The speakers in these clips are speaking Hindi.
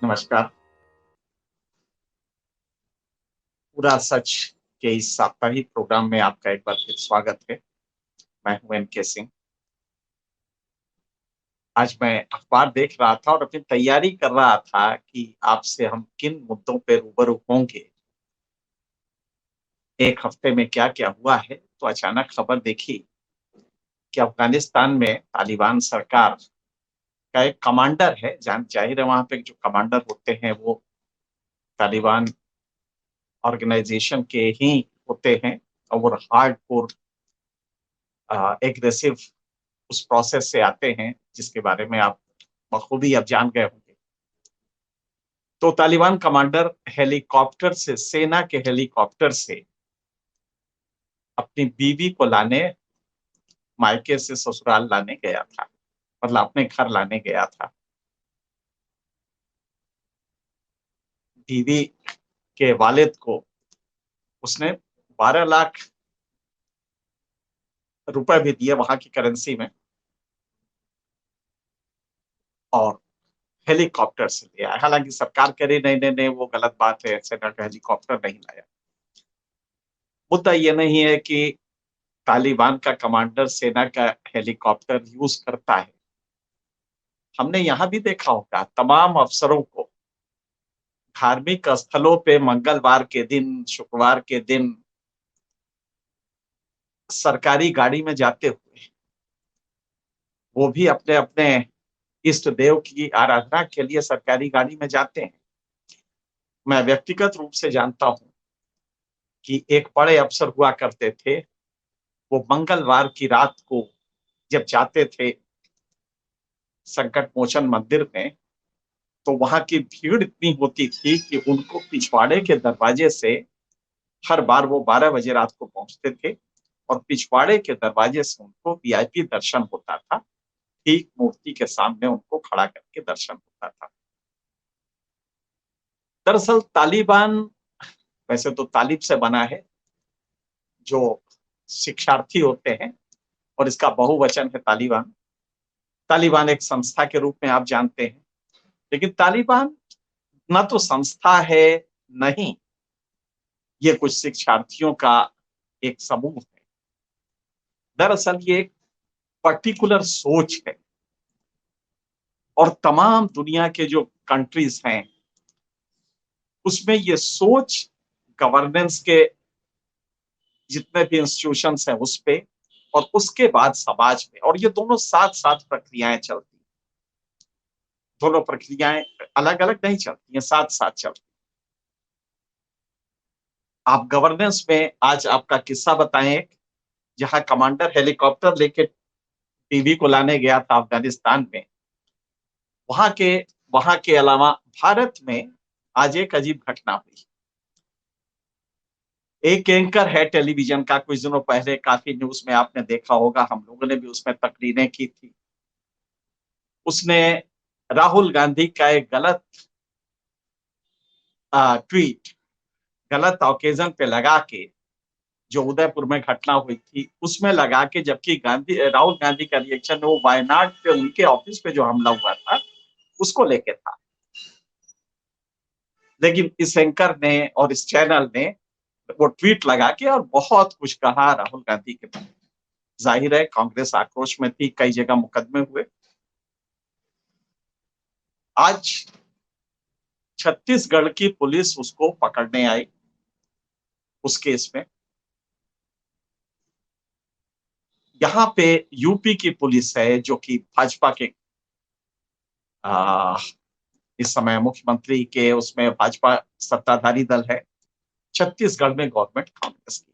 नमस्कार। पूरा सच के इस साप्ताहिक प्रोग्राम में आपका एक बार फिर स्वागत है। मैं हूं एन.के. सिंह। आज मैं अखबार देख रहा था और अपनी तैयारी कर रहा था कि आपसे हम किन मुद्दों पे रूबरू होंगे। एक हफ्ते में क्या-क्या हुआ है, तो अचानक खबर देखी कि अफ़गानिस्तान में तालिबान सरकार का एक कमांडर है, ज़ाहिर है वहाँ पे जो कमांडर होते हैं वो तालिबान ऑर्गेनाइज़ेशन के ही होते हैं और वो हार्डकोर एग्रेसिव उस प्रोसेस से आते हैं जिसके बारे में आप बखूबी अब जान गए होंगे। तो तालिबान कमांडर हेलीकॉप्टर से सेना के हेलीकॉप्टर से अपनी बीवी को लाने मायके से ससुराल लाने गया था, मतलब अपने घर लाने गया था। बीवी के वालिद को उसने 12 लाख रुपए भी दिए वहां की करेंसी में और हेलीकॉप्टर से ले आया। हालांकि सरकार कह रही नहीं नहीं नहीं वो गलत बात है, सेना का हेलीकॉप्टर नहीं लाया। मुद्दा ये नहीं है कि तालिबान का कमांडर सेना का हेलीकॉप्टर यूज करता है। हमने यहाँ भी देखा होगा तमाम अफसरों को धार्मिक स्थलों पे मंगलवार के दिन, शुक्रवार के दिन सरकारी गाड़ी में जाते हुए, वो भी अपने-अपने इष्ट देव की आराधना के लिए सरकारी गाड़ी में जाते हैं। मैं व्यक्तिगत रूप से जानता हूँ कि एक बड़े अफसर हुआ करते थे, वो मंगलवार की रात को जब जाते थे संकट मोचन मंदिर में, तो वहाँ की भीड़ इतनी होती थी कि उनको पिछवाड़े के दरवाजे से हर बार वो 12 बजे रात को पहुँचते थे और पिछवाड़े के दरवाजे से उनको वीआईपी दर्शन होता था। ठीक मूर्ति के सामने उनको खड़ा करके दर्शन होता था। दरअसल तालिबान वैसे तो तालिब से बना है, जो शिक्षार्थी होते हैं और इसका बहुवचन है तालिबान। तालिबान एक संस्था के रूप में आप जानते हैं, लेकिन तालिबान ना तो संस्था है, नहीं ये कुछ शिक्षार्थियों का एक समूह है। दरअसल ये एक पर्टिकुलर सोच है और तमाम दुनिया के जो कंट्रीज हैं उसमें ये सोच गवर्नेंस के जितने भी इंस्टीट्यूशंस हैं उस पे और उसके बाद समाज में, और ये दोनों साथ-साथ प्रक्रियाएं चलती हैं। दोनों प्रक्रियाएं अलग-अलग नहीं चलती हैं, साथ-साथ चलती हैं। आप गवर्नेंस में आज आपका किस्सा बताएं एक, जहां कमांडर हेलीकॉप्टर लेके टीवी को लाने गया था अफगानिस्तान में। वहां के वहां के अलावा भारत में आज एक अजीब घटना हुई। एक एंकर है टेलीविजन का, कुछ दिनों पहले काफी न्यूज में आपने देखा होगा, हम लोगों ने भी उसमें तकरीरें की थी। उसने राहुल गांधी का एक गलत ट्वीट गलत ओकेजन पे लगा के, जो उदयपुर में घटना हुई थी उसमें लगा के, जबकि राहुल गांधी का रिएक्शन वो वायनाड पे उनके ऑफिस पे जो हमला हुआ था उसको लेके था। लेकिन इस एंकर ने और इस चैनल ने वो ट्वीट लगा के और बहुत कुछ कहा राहुल गांधी के बारे में। जाहिर है कांग्रेस आक्रोश में थी, कई जगह मुकदमे हुए। आज छत्तीसगढ़ की पुलिस उसको पकड़ने आई उस केस में। यहाँ पे यूपी की पुलिस है जो कि भाजपा के आ, इस समय मुख्यमंत्री के उसमें भाजपा सत्ताधारी दल है। छत्तीसगढ़ में गवर्नमेंट कांग्रेस की।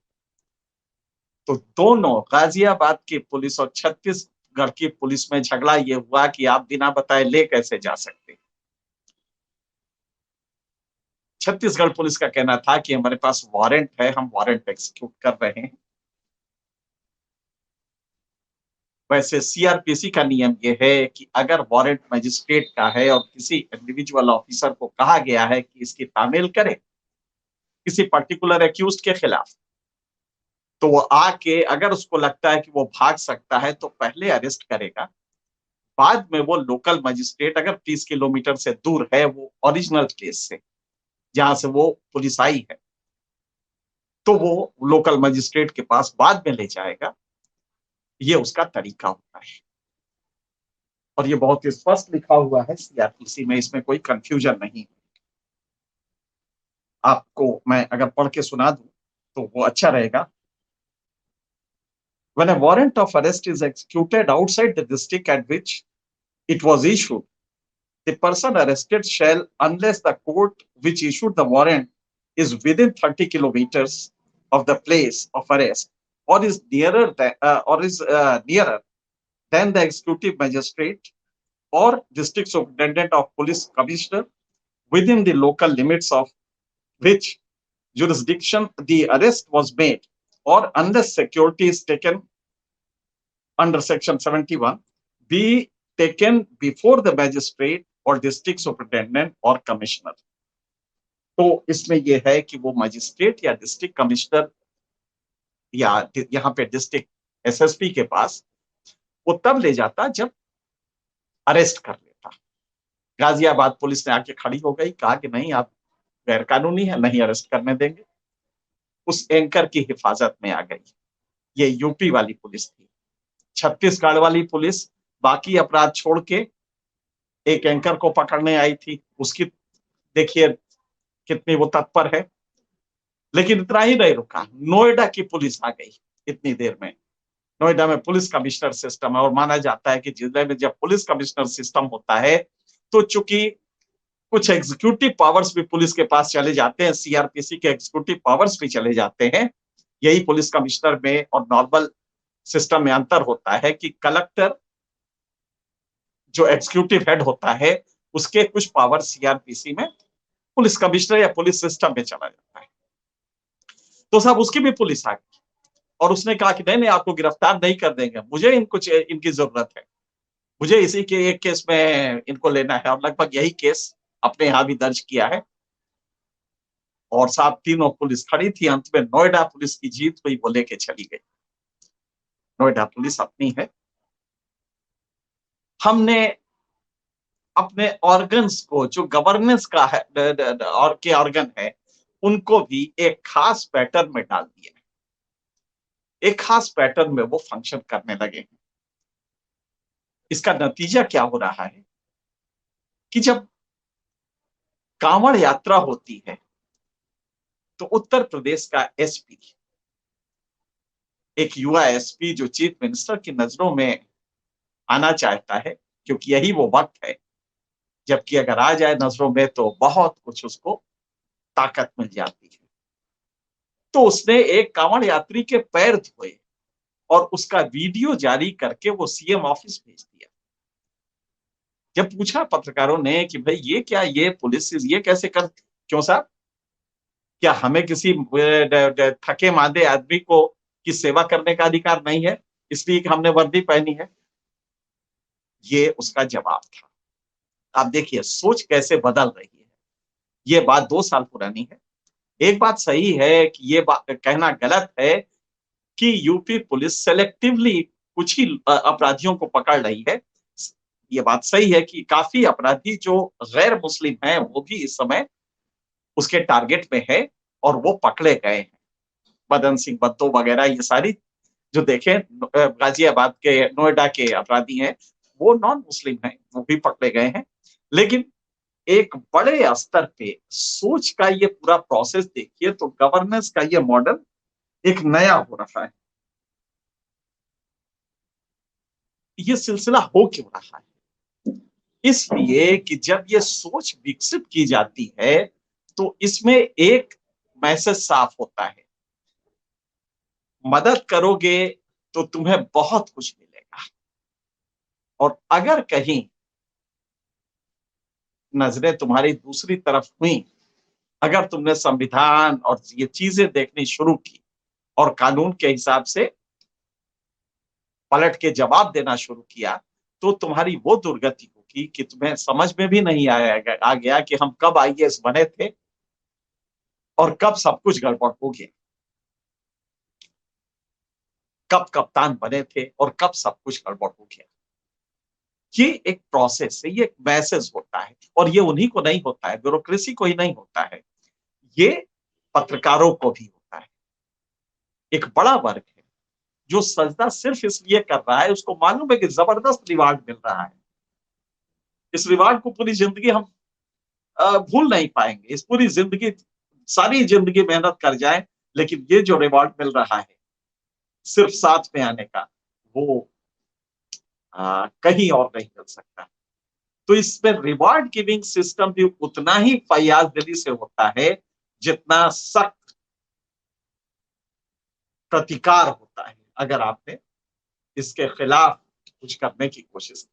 तो दोनों गाजियाबाद की पुलिस और छत्तीसगढ़ की पुलिस में झगड़ा ये हुआ कि आप बिना बताए ले कैसे जा सकते। छत्तीसगढ़ पुलिस का कहना था कि हमारे पास वारंट है, हम वारंट एग्जीक्यूट कर रहे हैं। वैसे सीआरपीसी का नियम ये है कि अगर वारंट मजिस्ट्रेट का है और किसी इंडिविजुअल ऑफिसर को कहा गया है कि इसकी तामील करे किसी पर्टिकुलर एक्यूज के खिलाफ, तो वो आके अगर उसको लगता है कि वो भाग सकता है तो पहले अरेस्ट करेगा, बाद में वो लोकल मजिस्ट्रेट अगर 30 किलोमीटर से दूर है वो ओरिजिनल प्लेस से, जहां से वो पुलिस आई है, तो वो लोकल मजिस्ट्रेट के पास बाद में ले जाएगा। ये उसका तरीका होता है और ये बहुत स्पष्ट लिखा हुआ है सीआरपीसी में, इसमें कोई कंफ्यूजन नहीं। आपको मैं अगर पढ़ के सुना दूं तो वो अच्छा रहेगा। When a warrant of arrest is executed outside the district at which it was issued, the person arrested shall, unless the court which issued the warrant is within 30 kilometers of the place of arrest or is nearer than the executive magistrate or district superintendent of police commissioner within the local limits of which jurisdiction the arrest was made, or unless security is taken under section 71 be taken before the magistrate or district superintendent or commissioner। तो इसमें यह है कि वो मजिस्ट्रेट या डिस्ट्रिक्ट कमिश्नर या यहाँ पे डिस्ट्रिक्ट एसएसपी के पास वो तब ले जाता जब अरेस्ट कर लेता। गाजियाबाद पुलिस ने आके खड़ी हो गई, कहा कि नहीं आप गैर कानूनी है, नहीं अरेस्ट करने देंगे। उस एंकर की हिफाजत में आ गई। ये यूपी वाली पुलिस थी। छत्तीसगढ़ वाली पुलिस बाकी अपराध छोड़ के एक एंकर को पकड़ने आई थी। उसकी देखिए कितनी वो तत्पर है। लेकिन इतना ही नहीं रुका, नोएडा की पुलिस आ गई इतनी देर में। नोएडा में पुलिस कमिश्नर सिस्टम है और माना जाता है कि जिले में जब पुलिस कमिश्नर सिस्टम होता है तो चूंकि कुछ एग्जीक्यूटिव पावर्स भी पुलिस के पास चले जाते हैं, सीआरपीसी के एग्जीक्यूटिव पावर्स भी चले जाते हैं। यही पुलिस कमिश्नर में और नॉर्मल सिस्टम में अंतर होता है कि कलेक्टर जो एग्जीक्यूटिव हेड होता है उसके कुछ पावर सीआरपीसी में पुलिस कमिश्नर या पुलिस सिस्टम में चला जाता है। तो साहब उसकी भी पुलिस आ गई और उसने कहा कि नहीं नहीं आपको गिरफ्तार नहीं कर देंगे, मुझे इनकी जरूरत है, मुझे इसी के एक केस में इनको लेना है। और लगभग यही केस अपने यहां भी दर्ज किया है। और साहब तीनों पुलिस खड़ी थी। अंत में नोएडा पुलिस की जीत हुई, वो लेके चली गई। नोएडा पुलिस अपनी है। हमने अपने ऑर्गन्स को जो गवर्नेंस का है और के ऑर्गन है उनको भी एक खास पैटर्न में डाल दिया है। एक खास पैटर्न में वो फंक्शन करने लगे हैं। इसका नतीजा क्या हो रहा है कि जब कांवड़ यात्रा होती है तो उत्तर प्रदेश का एसपी, एक युवा एसपी जो चीफ मिनिस्टर की नजरों में आना चाहता है, क्योंकि यही वो वक्त है जबकि अगर आ जाए नजरों में तो बहुत कुछ उसको ताकत मिल जाती है। तो उसने एक कांवड़ यात्री के पैर धोए और उसका वीडियो जारी करके वो सीएम ऑफिस भेज दिया। जब पूछा पत्रकारों ने कि भाई ये क्या, ये पुलिस ये कैसे कर, क्यों साहब, क्या हमें किसी थके मांदे आदमी को की सेवा करने का अधिकार नहीं है इसलिए कि हमने वर्दी पहनी है? ये उसका जवाब था। आप देखिए सोच कैसे बदल रही है। ये बात 2 साल पुरानी है। एक बात सही है कि ये बात कहना गलत है कि यूपी पुलिस सेलेक्टिवली कुछ ही अपराधियों को पकड़ रही है। ये बात सही है कि काफी अपराधी जो गैर मुस्लिम हैं वो भी इस समय उसके टारगेट में है और वो पकड़े गए हैं। मदन सिंह बद्दो वगैरह ये सारी जो देखें गाजियाबाद के नोएडा के अपराधी हैं वो नॉन मुस्लिम हैं, वो भी पकड़े गए हैं। लेकिन एक बड़े स्तर पे सोच का ये पूरा प्रोसेस देखिए तो गवर्नेंस का ये मॉडल एक नया हो रहा है। ये सिलसिला हो क्यों रहा है? इसलिए कि जब ये सोच विकसित की जाती है तो इसमें एक मैसेज साफ होता है, मदद करोगे तो तुम्हें बहुत कुछ मिलेगा और अगर कहीं नजरें तुम्हारी दूसरी तरफ हुई, अगर तुमने संविधान और ये चीजें देखनी शुरू की और कानून के हिसाब से पलट के जवाब देना शुरू किया तो तुम्हारी वो दुर्गति होगी कि तुम्हें समझ में भी नहीं आ गया कि हम कब आईएएस बने थे और कब सब कुछ गड़बड़ हो गया, कब कप्तान बने थे और कब सब कुछ गड़बड़ हो गया। ये एक प्रोसेस है, ये एक मैसेज होता है, और ये उन्हीं को नहीं होता है, ब्यूरोक्रेसी को ही नहीं होता है, ये पत्रकारों को भी होता है। एक बड़ा वर्ग है जो सजदा सिर्फ इसलिए कर रहा है, उसको मालूम है कि जबरदस्त रिवार्ड मिल रहा है। इस रिवार्ड को पूरी जिंदगी हम भूल नहीं पाएंगे। इस पूरी जिंदगी, सारी जिंदगी मेहनत कर जाए, लेकिन ये जो रिवार्ड मिल रहा है सिर्फ साथ में आने का, वो कहीं और नहीं मिल सकता। तो इसमें रिवार्ड गिविंग सिस्टम भी उतना ही फयाज दिली से होता है जितना सख्त प्रतिकार होता है अगर आपने इसके खिलाफ कुछ करने की कोशिश की।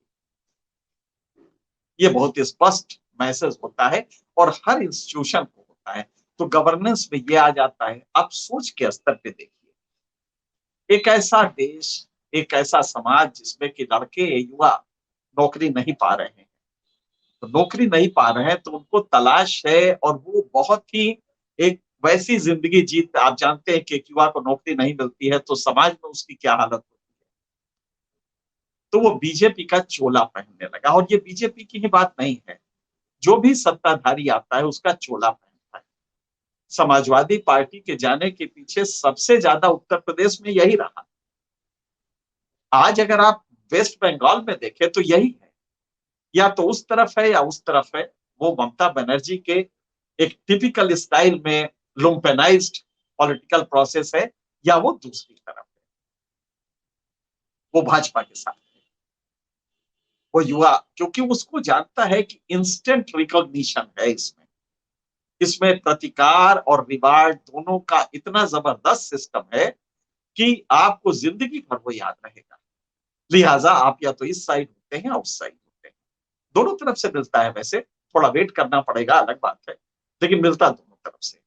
ये बहुत स्पष्ट मैसेज होता है और हर इंस्टीट्यूशन को होता है। तो गवर्नेंस में ये आ जाता है। आप सोच के स्तर पे देखिए, एक ऐसा देश, एक ऐसा समाज जिसमें कि लड़के युवा नौकरी नहीं पा रहे हैं, तो नौकरी नहीं पा रहे हैं तो उनको तलाश है, और वो बहुत ही एक वैसी जिंदगी जीत, आप जानते हैं कि युवा को नौकरी नहीं मिलती है तो समाज में उसकी क्या हालत होती है। तो वो बीजेपी का चोला पहनने लगा, और ये बीजेपी की ही बात नहीं है, जो भी सत्ताधारी आता है उसका चोला पहनता है। समाजवादी पार्टी के जाने के पीछे सबसे ज्यादा उत्तर प्रदेश में यही रहा। आज अगर आप वेस्ट बंगाल में देखें तो यही है, या तो उस तरफ है या उस तरफ है। वो ममता बनर्जी के एक टिपिकल स्टाइल में लुम्पेनाइज्ड पॉलिटिकल प्रोसेस है, या वो दूसरी तरफ है, वो भाजपा के साथ है। वो युवा, क्योंकि उसको जानता है कि इंस्टेंट रिकॉग्निशन है इसमें, इसमें प्रतिकार और रिवार्ड दोनों का इतना जबरदस्त सिस्टम है कि आपको जिंदगी भर वो याद रहेगा। लिहाजा आप या तो इस साइड होते हैं या उस साइड होते हैं, दोनों तरफ से मिलता है। वैसे थोड़ा वेट करना पड़ेगा, अलग बात है, लेकिन मिलता दोनों तरफ से।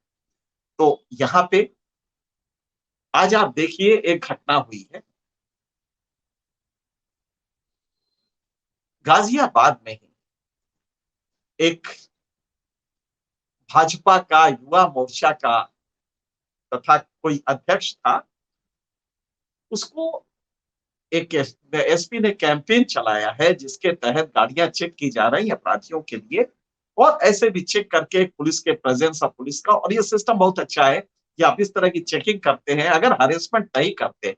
तो यहाँ पे आज आप देखिए, एक घटना हुई है गाजियाबाद में ही। एक भाजपा का युवा मोर्चा का तथा कोई अध्यक्ष था, उसको एक एसपी ने कैंपेन चलाया है जिसके तहत गाड़ियां चेक की जा रही अपराधियों के लिए, और ऐसे भी चेक करके पुलिस के प्रेजेंस ऑफ पुलिस का। और ये सिस्टम बहुत अच्छा है कि आप इस तरह की चेकिंग करते हैं, अगर हरेसमेंट नहीं करते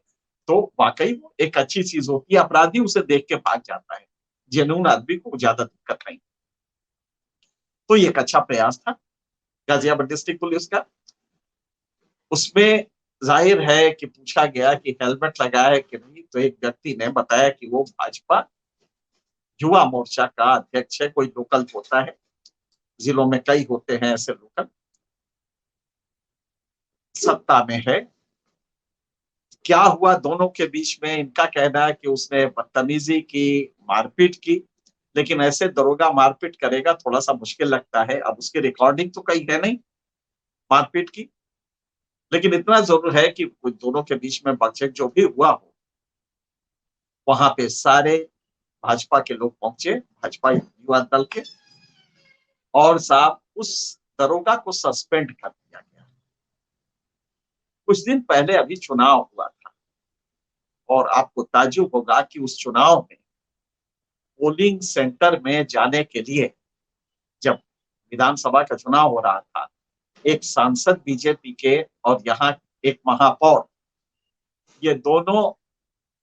तो वाकई वो एक अच्छी चीज होती है। अपराधी उसे देख के भाग जाता है, जेन्युइन आदमी को ज्यादा दिक्कत नहीं। तो ये एक अच्छा प्रयास था गाजियाबाद डिस्ट्रिक्ट पुलिस का। उसमें जाहिर है कि पूछा गया कि हेलमेट लगाया है कि नहीं, तो एक व्यक्ति ने बताया कि वो भाजपा युवा मोर्चा का अध्यक्ष है, कोई लोकल होता है, जिलों में कई होते हैं ऐसे लोकल, सत्ता में है। क्या हुआ दोनों के बीच में, इनका कहना है कि उसने बदतमीजी की, मारपीट की। लेकिन ऐसे दरोगा मारपीट करेगा थोड़ा सा मुश्किल लगता है। अब उसकी रिकॉर्डिंग तो कहीं है नहीं मारपीट की, लेकिन इतना जरूर है कि दोनों के बीच में बातचीत जो भी हुआ हो, वहां पे सारे भाजपा के लोग पहुंचे, भाजपा युवा दल के, और साहब उस दरोगा को सस्पेंड कर दिया गया। कुछ दिन पहले अभी चुनाव हुआ था, और आपको ताज्जुब होगा कि उस चुनाव में पोलिंग सेंटर में जाने के लिए, जब विधानसभा का चुनाव हो रहा था, एक सांसद बीजेपी के और यहाँ एक महापौर, ये दोनों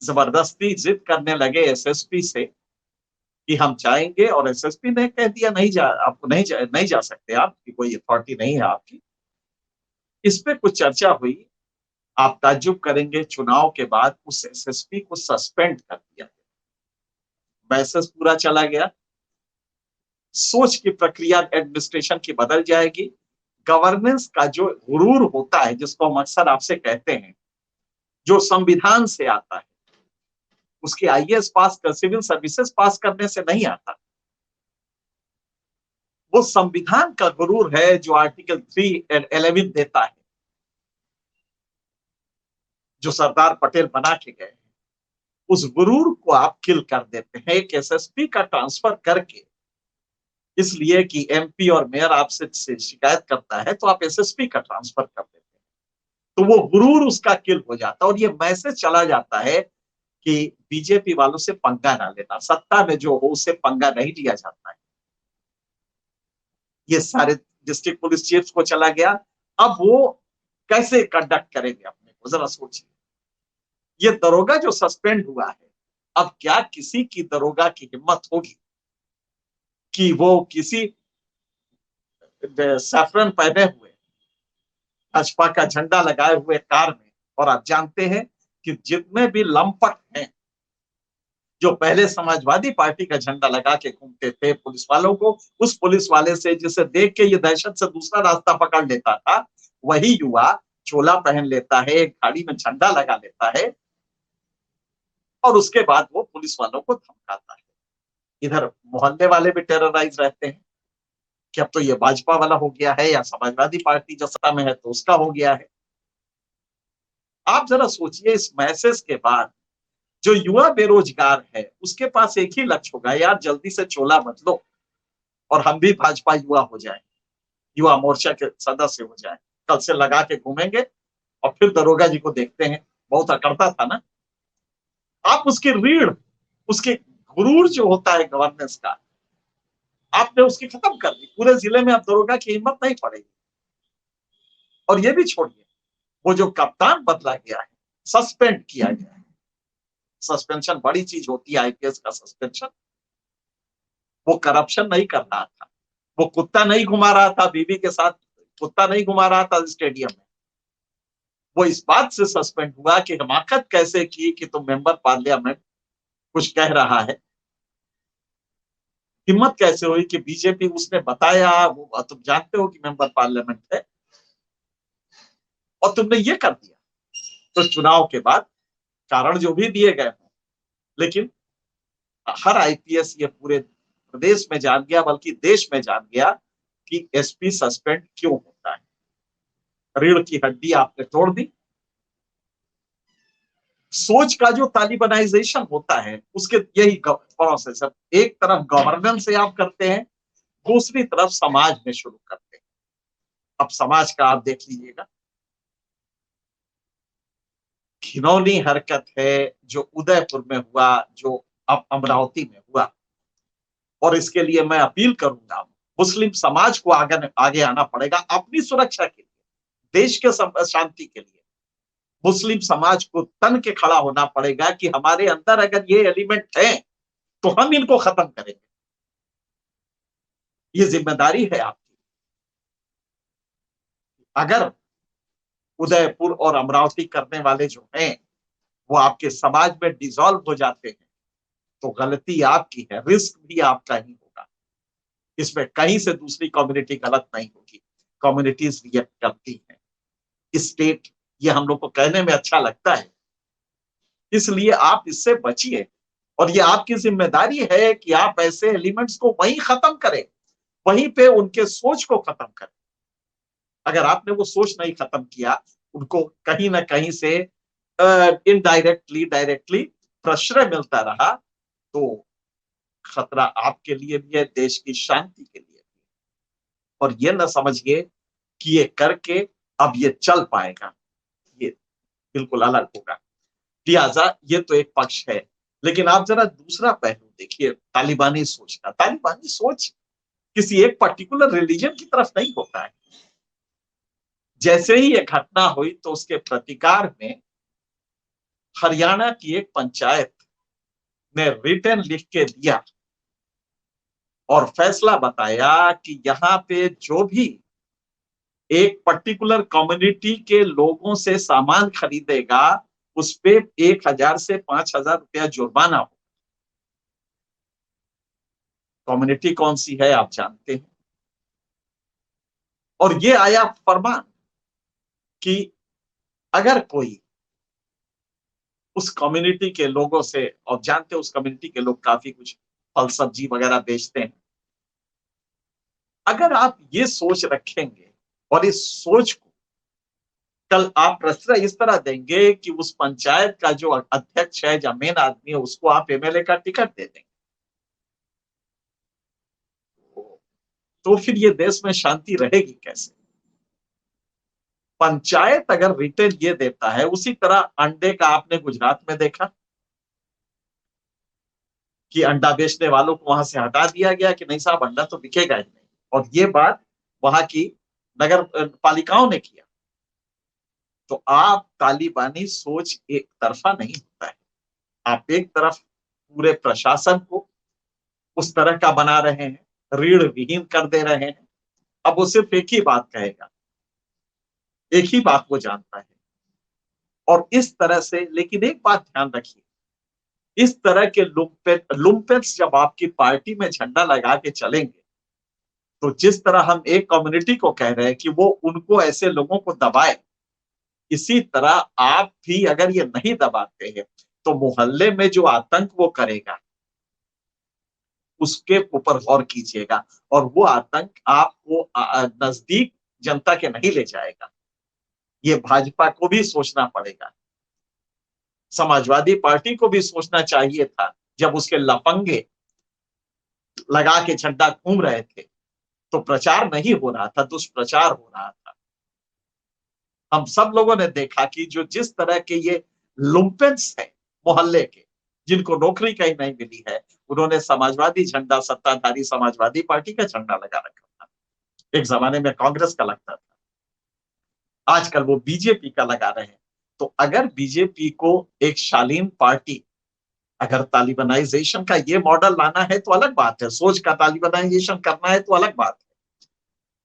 जबरदस्ती जिद करने लगे एसएसपी से कि हम जाएंगे, और एसएसपी ने कह दिया नहीं जा, आपको नहीं जा सकते, आपकी कोई अथॉरिटी नहीं है आपकी। इस पे कुछ चर्चा हुई। आप ताज्जुब करेंगे, चुनाव के बाद उस एसएसपी को सस्पेंड कर दिया गया, मैसेज पूरा चला गया। सोच की प्रक्रिया एडमिनिस्ट्रेशन की बदल जाएगी। गवर्नेंस का जो गुरूर होता है, जिसको हम अक्सर आपसे कहते हैं, जो संविधान से आता है, उसके आईएएस पास कर, सिविल सर्विसेज पास करने से नहीं आता। वो संविधान का गुरूर है जो आर्टिकल 311 देता है, जो सरदार पटेल बना के गए। उस गुरूर को आप किल कर देते हैं एक एसएसपी का ट्रांसफर करके, इसलिए कि एमपी और मेयर आपसे शिकायत करता है तो आप एसएसपी का ट्रांसफर कर देते हैं। तो वो गुरूर उसका किल हो जाता है, और ये मैसेज चला जाता है कि बीजेपी वालों से पंगा ना लेना, सत्ता में जो हो उससे पंगा नहीं लिया जाता है। ये सारे डिस्ट्रिक्ट पुलिस चीफ को चला गया, अब वो कैसे कंडक्ट करेंगे अपने को, जरा सोचिए। ये दरोगा जो सस्पेंड हुआ है, अब क्या किसी की दरोगा की हिम्मत होगी कि वो किसी सैफरन पहने हुए भाजपा का झंडा लगाए हुए कार में, और आप जानते हैं कि जितने भी लंपट हैं जो पहले समाजवादी पार्टी का झंडा लगा के घूमते थे पुलिस वालों को, उस पुलिस वाले से जिसे देख के ये दहशत से दूसरा रास्ता पकड़ लेता था, वही युवा चोला पहन लेता है, एक गाड़ी में झंडा लगा लेता है और उसके बाद वो पुलिस वालों को धमकाता है। इधर मोहल्ले वाले भी टेरराइज रहते हैं कि अब तो ये भाजपा वाला हो गया है या समाजवादी पार्टी जो सत्ता में है तो उसका हो गया है। आप जरा सोचिए, इस मैसेज के बाद जो युवा बेरोजगार है उसके पास एक ही लक्ष्य होगा, यार जल्दी से चोला बदलो और हम भी भाजपा युवा हो जाए, युवा मोर्चा के सदस्य हो जाए, कल से लगा के घूमेंगे और फिर दरोगा जी को देखते हैं। बहुत अकड़ता था ना। आप उसकी रीढ़, उसके गुरूर जो होता है गवर्नेंस का, आपने उसकी खत्म कर दी। पूरे जिले में अब दरोगा की हिम्मत नहीं पड़ेगी। और ये भी छोड़िए, वो जो कप्तान बदला गया है, सस्पेंड किया गया है, सस्पेंशन बड़ी चीज होती है, आईपीएस का सस्पेंशन। वो करप्शन नहीं कर रहा था, वो कुत्ता नहीं घुमा रहा था, बीवी के साथ कुत्ता नहीं घुमा रहा था स्टेडियम में। वो इस बात से सस्पेंड हुआ कि हिमाकत कैसे की कि तुम मेंबर पार्लियामेंट कुछ कह रहा है, हिम्मत कैसे हुई कि बीजेपी उसने बताया, वो तुम जानते हो कि मेंबर पार्लियामेंट है और तुमने ये कर दिया। तो चुनाव के बाद कारण जो भी दिए गए हों, लेकिन हर आईपीएस ये पूरे प्रदेश में जान गया, बल्कि देश में जान गया कि एसपी सस्पेंड क्यों होता है। रीढ़ की हड्डी आपने तोड़ दी। सोच का जो तालिबानाइजेशन होता है उसके यही प्रोसेस है। एक तरफ गवर्नेंस से आप करते हैं, दूसरी तरफ समाज में शुरू करते हैं। अब समाज का आप देख लीजिएगा, घिनौनी हरकत है जो उदयपुर में हुआ, जो अब अमरावती में हुआ। और इसके लिए मैं अपील करूंगा, मुस्लिम समाज को आगे आना पड़ेगा अपनी सुरक्षा के लिए, देश के शांति के लिए। मुस्लिम समाज को तन के खड़ा होना पड़ेगा कि हमारे अंदर अगर ये एलिमेंट है तो हम इनको खत्म करेंगे। ये जिम्मेदारी है आपकी। अगर उदयपुर और अमरावती करने वाले जो हैं वो आपके समाज में डिसॉल्व हो जाते हैं तो गलती आपकी है, रिस्क भी आपका ही होगा। इसमें कहीं से दूसरी कम्युनिटी गलत नहीं होगी, कम्युनिटीज रिएक्ट करती हैं। स्टेट, ये हम लोग को कहने में अच्छा लगता है, इसलिए आप इससे बचिए। और ये आपकी जिम्मेदारी है कि आप ऐसे एलिमेंट्स को वहीं खत्म करें, वहीं पे उनके सोच को खत्म करें। अगर आपने वो सोच नहीं खत्म किया, उनको कहीं ना कहीं से इनडायरेक्टली डायरेक्टली प्रश्रय मिलता रहा, तो खतरा आपके लिए भी है, देश की शांति के लिए भी। और ये ना समझिए कि ये करके अब ये चल पाएगा, ये बिल्कुल अलग होगा। लिहाजा ये तो एक पक्ष है, लेकिन आप जरा दूसरा पहलू देखिए तालिबानी सोच का। तालिबानी सोच किसी एक पर्टिकुलर रिलीजन की तरफ नहीं होता है। जैसे ही ये घटना हुई तो उसके प्रतिकार में हरियाणा की एक पंचायत ने रिटर्न लिख के दिया और फैसला बताया कि यहाँ पे जो भी एक पर्टिकुलर कम्युनिटी के लोगों से सामान खरीदेगा उस पे 1,000 से 5,000 रुपया जुर्माना हो। कम्युनिटी कौन सी है आप जानते हैं। और ये आया फरमान कि अगर कोई उस कम्युनिटी के लोगों से, और जानते हैं उस कम्युनिटी के लोग काफी कुछ फल सब्जी वगैरह बेचते हैं, अगर आप ये सोच रखेंगे और इस सोच को कल आप प्रश्रय इस तरह देंगे कि उस पंचायत का जो अध्यक्ष है या मेन आदमी है उसको आप एमएलए का टिकट दे देंगे, तो फिर ये देश में शांति रहेगी कैसे। पंचायत अगर रिटेल ये देता है, उसी तरह अंडे का आपने गुजरात में देखा, कि अंडा बेचने वालों को वहां से हटा दिया गया कि नहीं साहब, अंडा तो बिकेगा ही नहीं। और ये बात वहां की नगर पालिकाओं ने किया। तो आप तालिबानी सोच एक तरफा नहीं होता है। आप एक तरफ पूरे प्रशासन को उस तरह का बना रहे हैं, रीढ़ विहीन कर दे रहे हैं। अब वो सिर्फ एक ही बात कहेगा, एक ही बात वो जानता है। और इस तरह से, लेकिन एक बात ध्यान रखिए, इस तरह के लुम्पेन्स जब आपकी पार्टी में झंडा लगा के चलेंगे, तो जिस तरह हम एक कम्युनिटी को कह रहे हैं कि वो उनको ऐसे लोगों को दबाए, इसी तरह आप भी अगर ये नहीं दबाते हैं तो मोहल्ले में जो आतंक वो करेगा उसके ऊपर गौर कीजिएगा। और वो आतंक आपको नजदीक जनता के नहीं ले जाएगा। ये भाजपा को भी सोचना पड़ेगा, समाजवादी पार्टी को भी सोचना चाहिए था। जब उसके लफंगे लगा के झंडा घूम रहे थे तो प्रचार नहीं हो रहा था, दुष्प्रचार हो रहा था। हम सब लोगों ने देखा कि जो जिस तरह के ये लुम्पेंस है मोहल्ले के, जिनको नौकरी कहीं नहीं मिली है, उन्होंने समाजवादी झंडा, सत्ताधारी समाजवादी पार्टी का झंडा लगा रखा था। एक जमाने में कांग्रेस का लगता था, आजकल वो बीजेपी का लगा रहे हैं। तो अगर बीजेपी को एक शालीन पार्टी, अगर तालिबानाइजेशन का ये मॉडल लाना है तो अलग बात है, सोच का तालिबानाइजेशन करना है तो अलग बात है।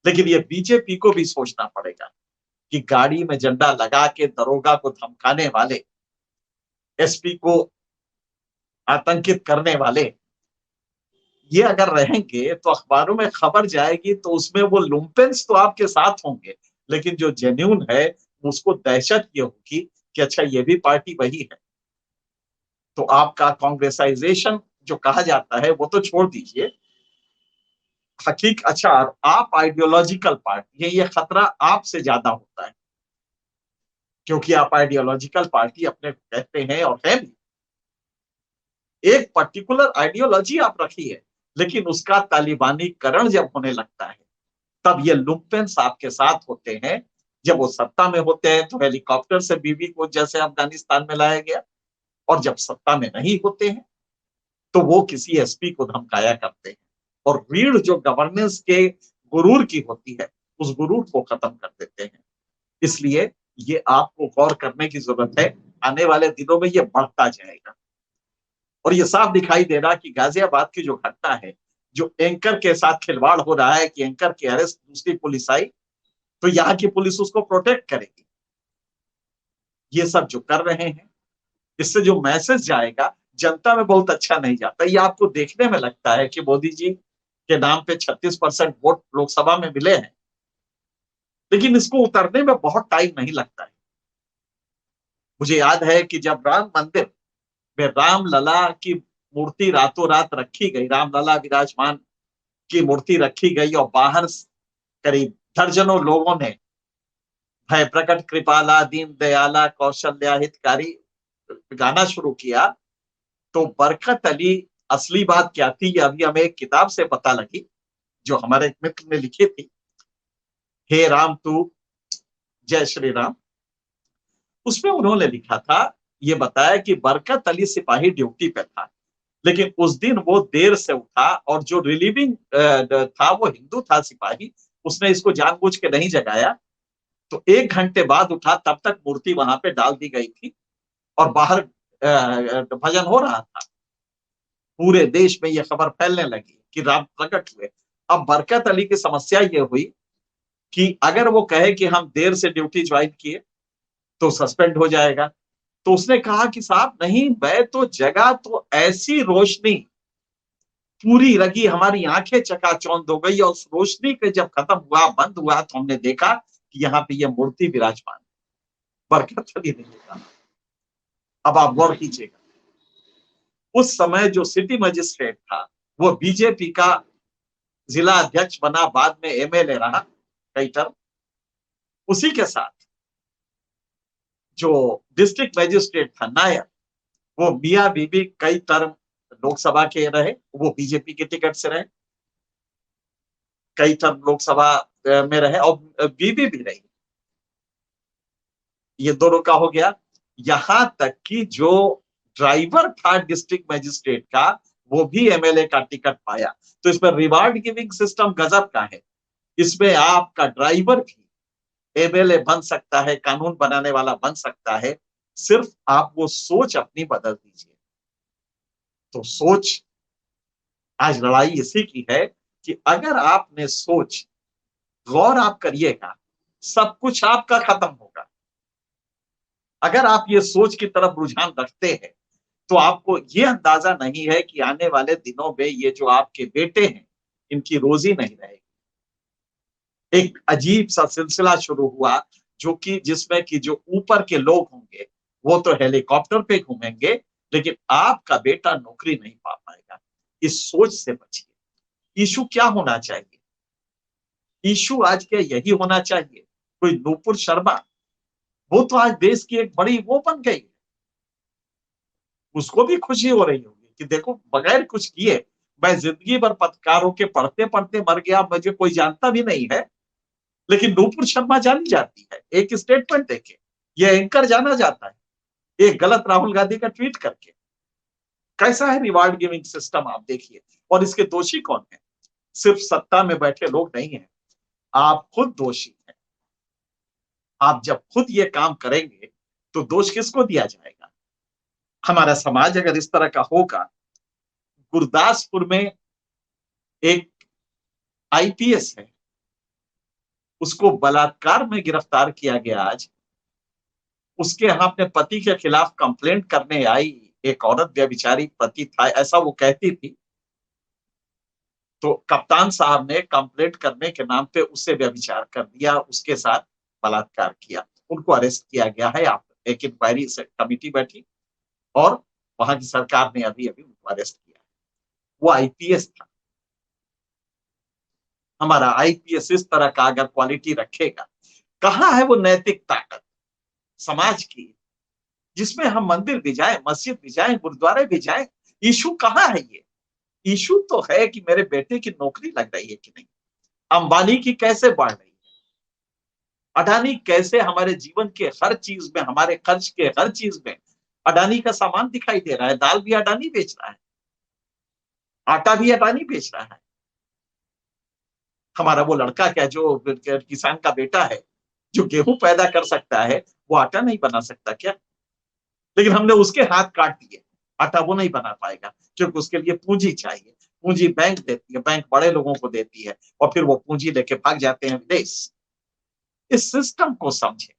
लेकिन ये बीजेपी को भी सोचना पड़ेगा कि गाड़ी में झंडा लगा के दरोगा को धमकाने वाले, एसपी को आतंकित करने वाले, ये अगर रहेंगे तो अखबारों में खबर जाएगी, तो उसमें वो लुम्पेंस तो आपके साथ होंगे, लेकिन जो जेन्यून है उसको दहशत ये होगी कि अच्छा ये भी पार्टी वही है। तो आपका कांग्रेसाइजेशन जो कहा जाता है वो तो छोड़ दीजिए, अच्छा आप आइडियोलॉजिकल पार्टी है, ये खतरा आपसे ज्यादा होता है, क्योंकि आप आइडियोलॉजिकल पार्टी अपने कहते हैं और है भी। एक पर्टिकुलर आइडियोलॉजी आप रखिए, लेकिन उसका तालिबानीकरण जब होने लगता है तब ये लुम्पेंस आपके साथ होते हैं। जब वो सत्ता में होते हैं तो हेलीकॉप्टर से बीवी को जैसे अफगानिस्तान में लाया गया, और जब सत्ता में नहीं होते हैं तो वो किसी एसपी को धमकाया करते हैं। और रीढ़ जो गवर्नेंस के गुरूर की होती है, उस गुरूर को खत्म कर देते हैं। इसलिए ये आपको गौर करने की जरूरत है, आने वाले दिनों में ये बढ़ता जाएगा। और ये साफ दिखाई दे रहा कि गाजियाबाद की जो घटना है, जो एंकर के साथ खिलवाड़ हो रहा है कि एंकर की अरेस्ट दूसरी पुलिस आई तो यहाँ की पुलिस उसको प्रोटेक्ट करेगी। ये सब जो कर रहे हैं, इससे जो मैसेज जाएगा जनता में बहुत अच्छा नहीं जाता। ये आपको देखने में लगता है कि मोदी जी के नाम पे 36% वोट लोकसभा में मिले हैं, लेकिन इसको उतरने में बहुत टाइम नहीं लगता है। मुझे याद है कि जब राम मंदिर में रामलला की मूर्ति रातों रात रखी गई, रामलला विराजमान की मूर्ति रखी गई और बाहर करीब दर्जनों लोगों ने भय प्रकट कृपाला दीन दयाला कौशल्या हितकारी गाना शुरू किया, तो बरकत अली, असली बात क्या थी ये अभी हमें एक किताब से पता लगी जो हमारे एक मित्र ने लिखी थी, हे राम तू जय श्री राम। उसमें उन्होंने लिखा था, ये बताया कि बरकत अली सिपाही ड्यूटी पे था, लेकिन उस दिन वो देर से उठा और जो रिलीविंग था वो हिंदू था सिपाही, उसने इसको जानबूझ के नहीं जगाया। तो 1 घंटे बाद उठा, तब तक मूर्ति वहां पे डाल दी गई थी और बाहर भजन हो रहा था। पूरे देश में यह खबर फैलने लगी कि राम प्रकट हुए। अब बरकत अली की समस्या ये हुई कि अगर वो कहे कि हम देर से ड्यूटी ज्वाइन किए तो सस्पेंड हो जाएगा। तो उसने कहा कि साहब नहीं, मैं तो जगह तो ऐसी रोशनी पूरी लगी, हमारी आंखें चकाचौंध हो गई, और उस रोशनी के जब खत्म हुआ, बंद हुआ, तो हमने देखा कि यहाँ पे यह मूर्ति विराजमान, बरकत अली ने कहा। अब आप गौर कीजिएगा, उस समय जो सिटी मजिस्ट्रेट था वो बीजेपी का जिला अध्यक्ष बना, बाद में एमएलए रहा कई टर्म। उसी के साथ जो डिस्ट्रिक्ट मजिस्ट्रेट था नायर, वो मियां बीबी कई टर्म लोकसभा के रहे, वो बीजेपी के टिकट से रहे, कई टर्म लोकसभा में रहे और बीबी भी रही। ये दोनों का हो गया। यहां तक कि जो ड्राइवर था डिस्ट्रिक्ट मजिस्ट्रेट का, वो भी एमएलए का टिकट पाया। तो इसमें रिवार्ड गिविंग सिस्टम गजब का है। इसमें आपका ड्राइवर भी एमएलए बन सकता है, कानून बनाने वाला बन सकता है, सिर्फ आप वो सोच अपनी बदल दीजिए। तो सोच, आज लड़ाई इसी की है कि अगर आपने सोच, गौर आप करिएगा, सब कुछ आपका खत्म होगा। अगर आप ये सोच की तरफ रुझान रखते हैं तो आपको ये अंदाजा नहीं है कि आने वाले दिनों में ये जो आपके बेटे हैं, इनकी रोजी नहीं रहेगी। एक अजीब सा सिलसिला शुरू हुआ जो कि जिसमें कि जो ऊपर के लोग होंगे वो तो हेलीकॉप्टर पे घूमेंगे, लेकिन आपका बेटा नौकरी नहीं पा पाएगा। इस सोच से बचिए। इशू क्या होना चाहिए? इशू आज के यही होना चाहिए, कोई नूपुर शर्मा, वो तो आज देश की एक बड़ी वो बन गई, उसको भी खुशी हो रही होगी कि देखो बगैर कुछ किए मैं जिंदगी भर पत्रकारों के पढ़ते पढ़ते मर गया, मुझे कोई जानता भी नहीं है, लेकिन नूपुर शर्मा जानी जाती है एक स्टेटमेंट देके, ये एंकर जाना जाता है एक गलत राहुल गांधी का ट्वीट करके। कैसा है रिवार्ड गिविंग सिस्टम, आप देखिए। और इसके दोषी कौन है? सिर्फ सत्ता में बैठे लोग नहीं हैं, आप खुद दोषी हैं। आप जब खुद ये काम करेंगे तो दोष किसको दिया जाएगा? हमारा समाज अगर इस तरह का होगा, गुरदासपुर में एक आईपीएस है, उसको बलात्कार में गिरफ्तार किया गया आज। उसके यहाँ अपने पति के खिलाफ कंप्लेंट करने आई एक औरत, व्यभिचारी पति था ऐसा वो कहती थी। तो कप्तान साहब ने कंप्लेंट करने के नाम पे उससे व्यभिचार कर दिया, उसके साथ बलात्कार किया, उनको अरेस्ट किया गया है। आप एक इंक्वायरी कमेटी बैठी और वहां की सरकार ने अभी अभी उनको अरेस्ट किया। वो आईपीएस था। हमारा आईपीएस इस तरह का अगर क्वालिटी रखेगा, कहाँ है वो नैतिक ताकत समाज की, जिसमें हम मंदिर भी जाए, मस्जिद भी जाए, गुरुद्वारे भी जाए? इशू कहाँ है ये? इशू तो है कि मेरे बेटे की नौकरी लग रही है कि नहीं, अंबानी की कैसे बढ़ रही है, अडानी कैसे हमारे जीवन के हर चीज में, हमारे खर्च के हर चीज में अडानी का सामान दिखाई दे रहा है। दाल भी अडानी बेच रहा है, आटा भी अडानी बेच रहा है। हमारा वो लड़का क्या, जो किसान का बेटा है, जो गेहूं पैदा कर सकता है, वो आटा नहीं बना सकता क्या? लेकिन हमने उसके हाथ काट दिए, आटा वो नहीं बना पाएगा क्योंकि उसके लिए पूंजी चाहिए। पूंजी बैंक देती है, बैंक बड़े लोगों को देती है और फिर वो पूंजी लेके भाग जाते हैं विदेश। इस सिस्टम को समझे,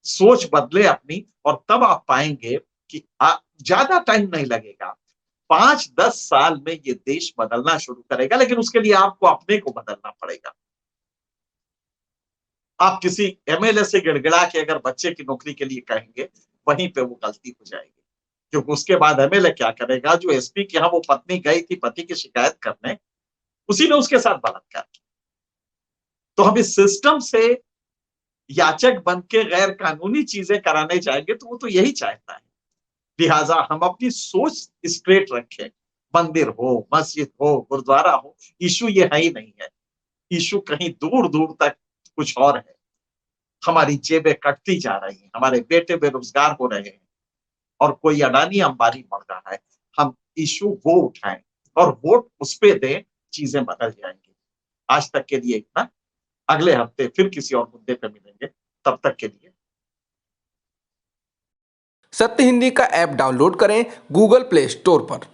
सोच बदले अपनी, और तब आप पाएंगे कि ज्यादा टाइम नहीं लगेगा, 5-10 साल में ये देश बदलना शुरू करेगा। लेकिन उसके लिए आपको अपने को बदलना पड़ेगा। आप किसी एमएलए से गिड़गिड़ा के अगर बच्चे की नौकरी के लिए कहेंगे, वहीं पे वो गलती हो जाएगी, क्योंकि उसके बाद एमएलए क्या करेगा? जो एसपी के यहाँ वो पत्नी गई थी पति की शिकायत करने, उसी ने उसके साथ बलात्कार किया। तो हम इस सिस्टम से याचक बन के गैर कानूनी चीजें कराने जाएंगे तो वो तो यही चाहता है। लिहाजा हम अपनी सोच स्ट्रेट रखें। मंदिर हो, मस्जिद हो, गुरुद्वारा हो, इशू ये है ही नहीं है। इशू कहीं दूर दूर तक कुछ और है। हमारी जेबें कटती जा रही हैं, हमारे बेटे बेरोजगार हो रहे हैं और कोई अडानी अंबानी बढ़ रहा है। हम इशू वो उठाएं और वोट उस पे दें, चीजें बदल जाएंगी। आज तक के लिए इतना। अगले हफ्ते फिर किसी और मुद्दे पे मिलेंगे। तब तक के लिए सत्य हिंदी का ऐप डाउनलोड करें गूगल प्ले स्टोर पर।